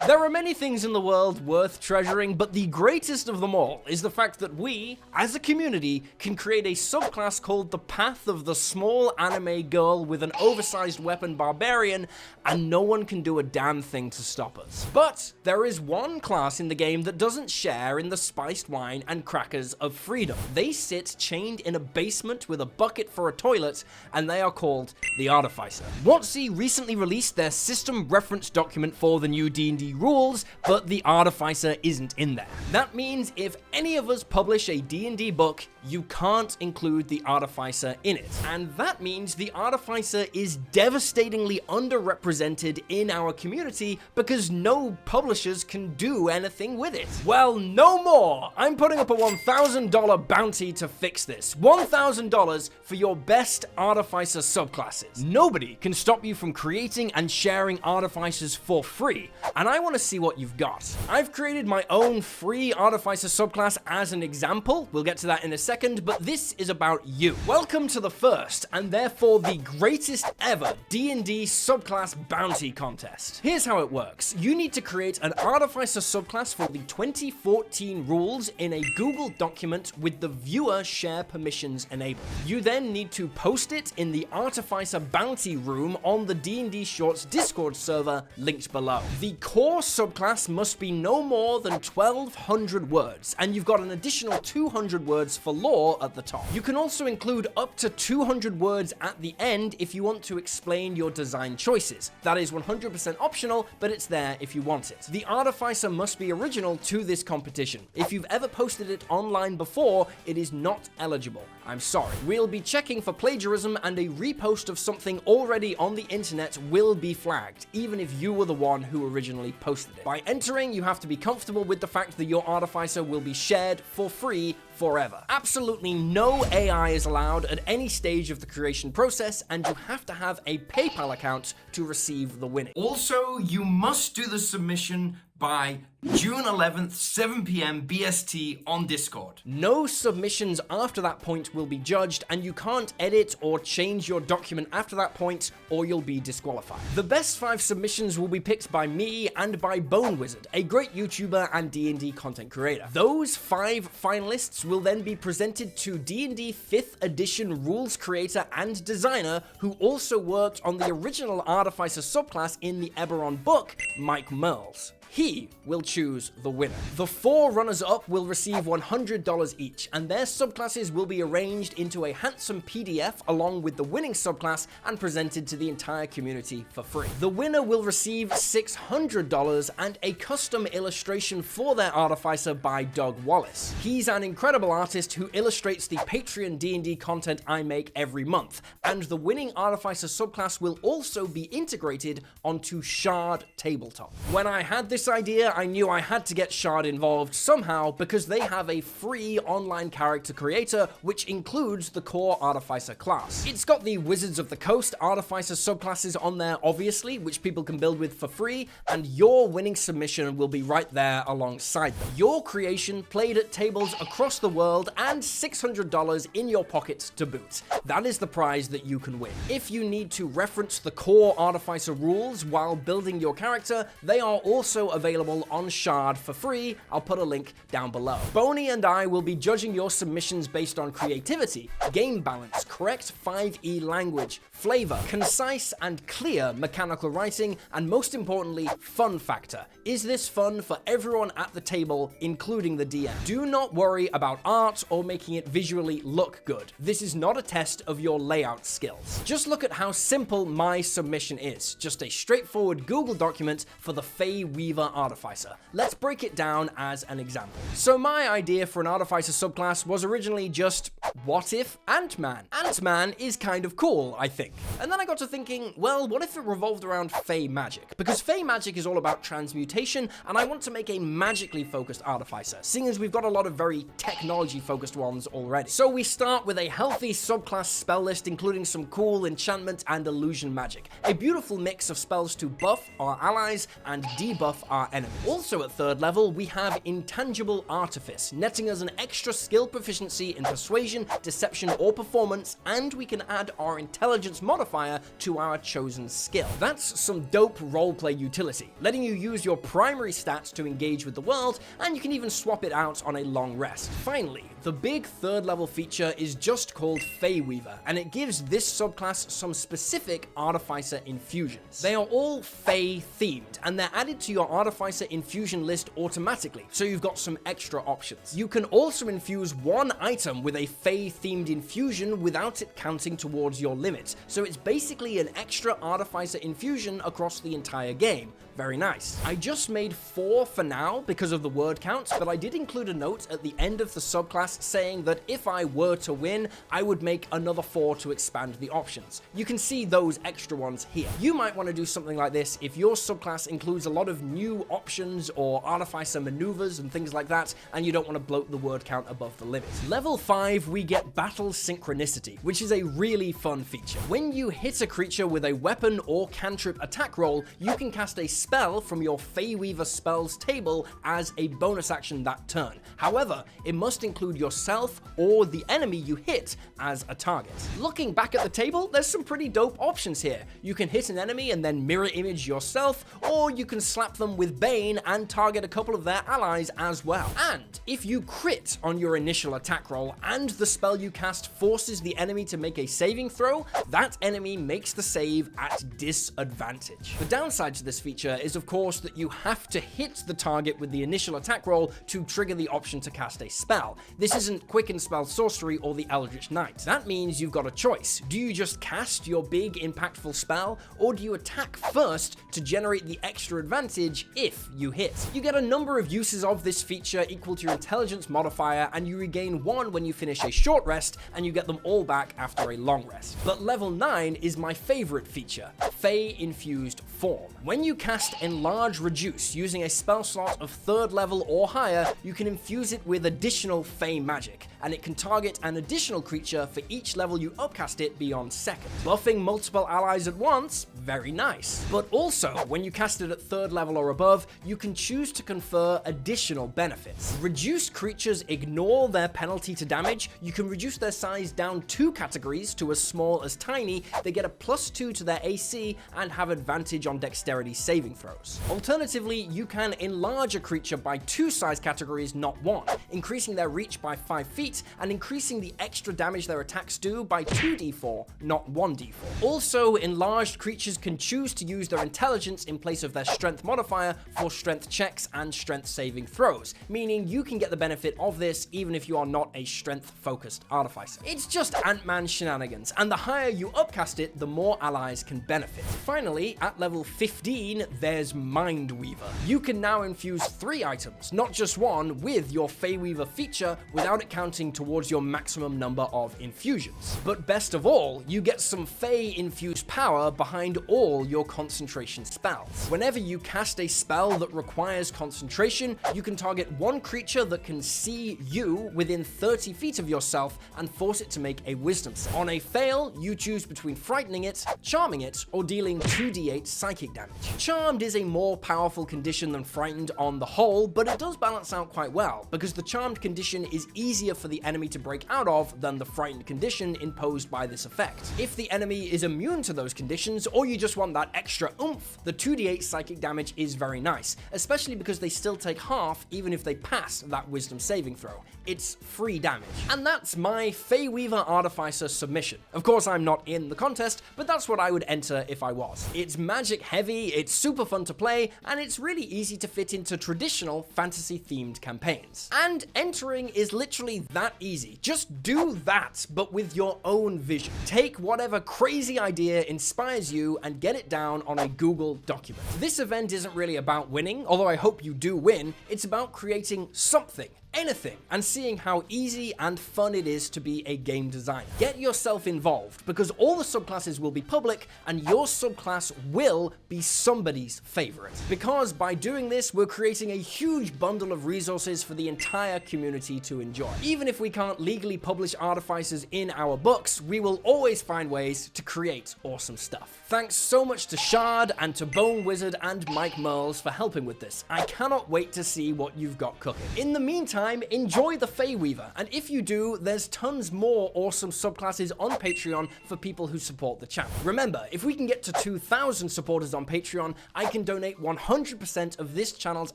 There are many things in the world worth treasuring, but the greatest of them all is the fact that we, as a community, can create a subclass called the Path of the Small Anime Girl with an oversized weapon barbarian, and no one can do a damn thing to stop us. But there is one class in the game that doesn't share in the spiced wine and crackers of freedom. They sit chained in a basement with a bucket for a toilet, and they are called the Artificer. WotC recently released their system reference document for the new D&D rules, but the Artificer isn't in there. That means if any of us publish a D&D book, you can't include the Artificer in it. And that means the Artificer is devastatingly underrepresented in our community because no publishers can do anything with it. Well, no more! I'm putting up a $1,000 bounty to fix this. $1,000 for your best Artificer subclasses. Nobody can stop you from creating and sharing Artificers for free, and I want to see what you've got. I've created my own free Artificer subclass as an example. We'll get to that in a second, but this is about you. Welcome to the first, and therefore the greatest ever D&D subclass bounty contest. Here's how it works. You need to create an Artificer subclass for the 2014 rules in a Google document with the viewer share permissions enabled. You then need to post it in the Artificer bounty room on the D&D Shorts Discord server linked below. The core subclass must be no more than 1,200 words, and you've got an additional 200 words for lore at the top. You can also include up to 200 words at the end if you want to explain your design choices. That is 100% optional, but it's there if you want it. The Artificer must be original to this competition. If you've ever posted it online before, it is not eligible. I'm sorry. We'll be checking for plagiarism, and a repost of something already on the internet will be flagged, even if you were the one who originally posted it. By entering, you have to be comfortable with the fact that your Artificer will be shared for free forever. Absolutely no AI is allowed at any stage of the creation process, and you have to have a PayPal account to receive the winning. Also, you must do the submission by June 11th, 7 p.m. BST on Discord. No submissions after that point will be judged, and you can't edit or change your document after that point, or you'll be disqualified. The best 5 submissions will be picked by me and by Bone Wizard, a great YouTuber and D&D content creator. Those 5 finalists will then be presented to D&D 5th edition rules creator and designer, who also worked on the original Artificer subclass in the Eberron book, Mike Merles. He will choose the winner. The 4 runners-up will receive $100 each, and their subclasses will be arranged into a handsome PDF along with the winning subclass and presented to the entire community for free. The winner will receive $600 and a custom illustration for their Artificer by Doug Wallace. He's an incredible artist who illustrates the Patreon D&D content I make every month, and the winning Artificer subclass will also be integrated onto Shard Tabletop. When I had this idea, I knew I had to get Shard involved somehow because they have a free online character creator which includes the core Artificer class. It's got the Wizards of the Coast Artificer subclasses on there obviously, which people can build with for free, and your winning submission will be right there alongside them. Your creation played at tables across the world and $600 in your pockets to boot. That is the prize that you can win. If you need to reference the core Artificer rules while building your character, they are also available on Shard for free. I'll put a link down below. Boney and I will be judging your submissions based on creativity, game balance, correct 5e language, flavor, concise and clear mechanical writing, and most importantly, fun factor. Is this fun for everyone at the table, including the DM? Do not worry about art or making it visually look good. This is not a test of your layout skills. Just look at how simple my submission is. Just a straightforward Google document for the Feyweaver Artificer. Let's break it down as an example. So my idea for an Artificer subclass was originally just, what if Ant-Man? Ant-Man is kind of cool, I think. And then I got to thinking, well, what if it revolved around Fey magic? Because Fey magic is all about transmutation, and I want to make a magically focused Artificer, seeing as we've got a lot of very technology focused ones already. So we start with a healthy subclass spell list, including some cool enchantment and illusion magic. A beautiful mix of spells to buff our allies and debuff our enemy. Also at 3rd level, we have Intangible Artifice, netting us an extra skill proficiency in persuasion, deception, or performance, and we can add our intelligence modifier to our chosen skill. That's some dope roleplay utility, letting you use your primary stats to engage with the world, and you can even swap it out on a long rest. Finally, the big 3rd level feature is just called Feyweaver, and it gives this subclass some specific Artificer infusions. They are all Fey themed, and they're added to your Artificer infusion list automatically, so you've got some extra options. You can also infuse one item with a Fey themed infusion without it counting towards your limit, so it's basically an extra Artificer infusion across the entire game. Very nice. I just made 4 for now because of the word count, but I did include a note at the end of the subclass saying that if I were to win, I would make another 4 to expand the options. You can see those extra ones here. You might want to do something like this if your subclass includes a lot of new options or Artificer maneuvers and things like that, and you don't want to bloat the word count above the limit. Level 5, we get Battle Synchronicity, which is a really fun feature. When you hit a creature with a weapon or cantrip attack roll, you can cast a spell from your Feyweaver spells table as a bonus action that turn. However, it must include yourself or the enemy you hit as a target. Looking back at the table, there's some pretty dope options here. You can hit an enemy and then mirror image yourself, or you can slap them with Bane and target a couple of their allies as well. And if you crit on your initial attack roll and the spell you cast forces the enemy to make a saving throw, that enemy makes the save at disadvantage. The downside to this feature is of course that you have to hit the target with the initial attack roll to trigger the option to cast a spell. This isn't Quicken Spell Sorcery or the Eldritch Knight. That means you've got a choice. Do you just cast your big impactful spell, or do you attack first to generate the extra advantage if you hit? You get a number of uses of this feature equal to your intelligence modifier, and you regain 1 when you finish a short rest, and you get them all back after a long rest. But level 9 is my favorite feature, Fey Infused Form. When you cast Enlarge Reduce using a spell slot of 3rd level or higher, you can infuse it with additional Fey magic, and it can target an additional creature for each level you upcast it beyond 2nd. Buffing multiple allies at once? Very nice. But also, when you cast it at 3rd level or above, you can choose to confer additional benefits. Reduced creatures ignore their penalty to damage. You can reduce their size down 2 categories to as small as tiny. They get a +2 to their AC and have advantage on dexterity saving throws. Alternatively, you can enlarge a creature by 2 size categories, not 1, increasing their reach by 5 feet and increasing the extra damage their attacks do by 2d4, not 1d4. Also, enlarged creatures can choose to use their intelligence in place of their strength modifier for strength checks and strength saving throws, meaning you can get the benefit of this even if you are not a strength-focused Artificer. It's just Ant-Man shenanigans, and the higher you upcast it, the more allies can benefit. Finally, at level 15, there's Mindweaver. You can now infuse 3 items, not just 1, with your Feyweaver feature without it counting towards your maximum number of infusions. But best of all, you get some Fey-infused power behind all your concentration spells. Whenever you cast a spell that requires concentration, you can target 1 creature that can see you within 30 feet of yourself and force it to make a wisdom save. On a fail, you choose between frightening it, charming it, or dealing 2d8 psychic damage. Charmed is a more powerful condition than frightened on the whole, but it does balance out quite well, because the charmed condition is easier for the enemy to break out of than the frightened condition imposed by this effect. If the enemy is immune to those conditions, or you just want that extra oomph, the 2d8 psychic damage is very nice, especially because they still take half even if they pass that wisdom saving throw. It's free damage. And that's my Feyweaver Artificer submission. Of course, I'm not in the contest, but that's what I would enter if I was. It's magic heavy, it's super fun to play, and it's really easy to fit into traditional fantasy-themed campaigns. And entering is literally that easy. Just do that, but with your own vision. Take whatever crazy idea inspires you and get it down on a Google document. This event isn't really about winning, although I hope you do win. It's about creating something, anything, and seeing how easy and fun it is to be a game designer. Get yourself involved, because all the subclasses will be public, and your subclass will be somebody's favorite. Because by doing this, we're creating a huge bundle of resources for the entire community to enjoy. Even even if we can't legally publish Artificers in our books, we will always find ways to create awesome stuff. Thanks so much to Shard and to Bone Wizard and Mike Merles for helping with this. I cannot wait to see what you've got cooking. In the meantime, enjoy the Feyweaver, and if you do, there's tons more awesome subclasses on Patreon for people who support the channel. Remember, if we can get to 2,000 supporters on Patreon, I can donate 100% of this channel's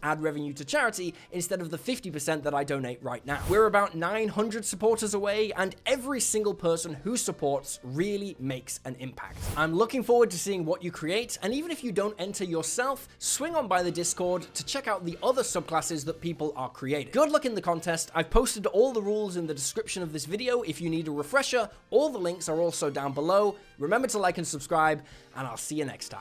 ad revenue to charity instead of the 50% that I donate right now. We're about 900 supporters away, and every single person who supports really makes an impact. I'm looking forward to seeing what you create, and even if you don't enter yourself, swing on by the Discord to check out the other subclasses that people are creating. Good luck in the contest. I've posted all the rules in the description of this video if you need a refresher. All the links are also down below. Remember to like and subscribe, and I'll see you next time.